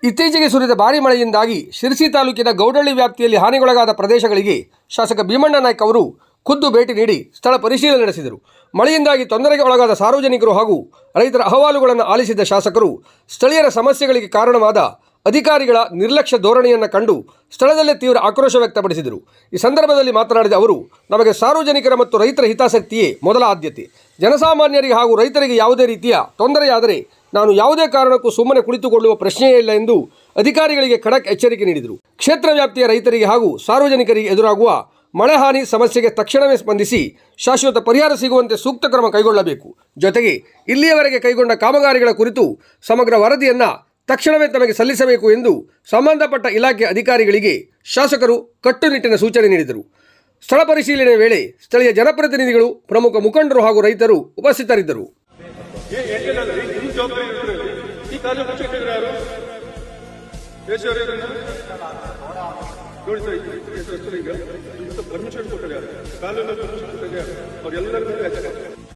ಇತ್ತೀಚೆಗೆ ಸುರಿದ ಭಾರೀ ಮಳೆಯಿಂದಾಗಿ ಶಿರಸಿ ತಾಲೂಕಿನ ಗೌಡಳ್ಳಿ ವ್ಯಾಪ್ತಿಯಲ್ಲಿ ಹಾನಿಗೊಳಗಾದ ಪ್ರದೇಶಗಳಿಗೆ ಶಾಸಕ ಭೀಮಣ್ಣ ನಾಯ್ಕ ಅವರು ಖುದ್ದು ಭೇಟಿ ನೀಡಿ ಸ್ಥಳ ಪರಿಶೀಲನೆ ನಡೆಸಿದರು. ಮಳೆಯಿಂದಾಗಿ ತೊಂದರೆಗೆ ಒಳಗಾದ ಸಾರ್ವಜನಿಕರು ಹಾಗೂ ರೈತರ ಅಹವಾಲುಗಳನ್ನು ಆಲಿಸಿದ ಶಾಸಕರು ಸ್ಥಳೀಯರ ಸಮಸ್ಯೆಗಳಿಗೆ ಕಾರಣವಾದ ಅಧಿಕಾರಿಗಳ ನಿರ್ಲಕ್ಷ್ಯ ಧೋರಣೆಯನ್ನು ಕಂಡು ಸ್ಥಳದಲ್ಲೇ ತೀವ್ರ ಆಕ್ರೋಶ ವ್ಯಕ್ತಪಡಿಸಿದರು. ಈ ಸಂದರ್ಭದಲ್ಲಿ ಮಾತನಾಡಿದ ಅವರು, ನಮಗೆ ಸಾರ್ವಜನಿಕರ ಮತ್ತು ರೈತರ ಹಿತಾಸಕ್ತಿಯೇ ಮೊದಲ ಆದ್ಯತೆ. ಜನಸಾಮಾನ್ಯರಿಗೆ ಹಾಗೂ ರೈತರಿಗೆ ಯಾವುದೇ ರೀತಿಯ ತೊಂದರೆಯಾದರೆ ನಾನು ಯಾವುದೇ ಕಾರಣಕ್ಕೂ ಸುಮ್ಮನೆ ಕುಳಿತುಕೊಳ್ಳುವ ಪ್ರಶ್ನೆಯೇ ಇಲ್ಲ ಎಂದು ಅಧಿಕಾರಿಗಳಿಗೆ ಖಡಕ್ ಎಚ್ಚರಿಕೆ ನೀಡಿದರು. ಕ್ಷೇತ್ರ ವ್ಯಾಪ್ತಿಯ ರೈತರಿಗೆ ಹಾಗೂ ಸಾರ್ವಜನಿಕರಿಗೆ ಎದುರಾಗುವ ಮಳೆ ಹಾನಿ ಸಮಸ್ಯೆಗೆ ತಕ್ಷಣವೇ ಸ್ಪಂದಿಸಿ ಶಾಶ್ವತ ಪರಿಹಾರ ಸಿಗುವಂತೆ ಸೂಕ್ತ ಕ್ರಮ ಕೈಗೊಳ್ಳಬೇಕು. ಜೊತೆಗೆ ಇಲ್ಲಿಯವರೆಗೆ ಕೈಗೊಂಡ ಕಾಮಗಾರಿಗಳ ಕುರಿತು ಸಮಗ್ರ ವರದಿಯನ್ನು ತಕ್ಷಣವೇ ತಮಗೆ ಸಲ್ಲಿಸಬೇಕು ಎಂದು ಸಂಬಂಧಪಟ್ಟ ಇಲಾಖೆ ಅಧಿಕಾರಿಗಳಿಗೆ ಶಾಸಕರು ಕಟ್ಟುನಿಟ್ಟಿನ ಸೂಚನೆ ನೀಡಿದರು. ಸ್ಥಳ ಪರಿಶೀಲನೆ ವೇಳೆ ಸ್ಥಳೀಯ ಜನಪ್ರತಿನಿಧಿಗಳು, ಪ್ರಮುಖ ಮುಖಂಡರು ಹಾಗೂ ರೈತರು ಉಪಸ್ಥಿತರಿದ್ದರು.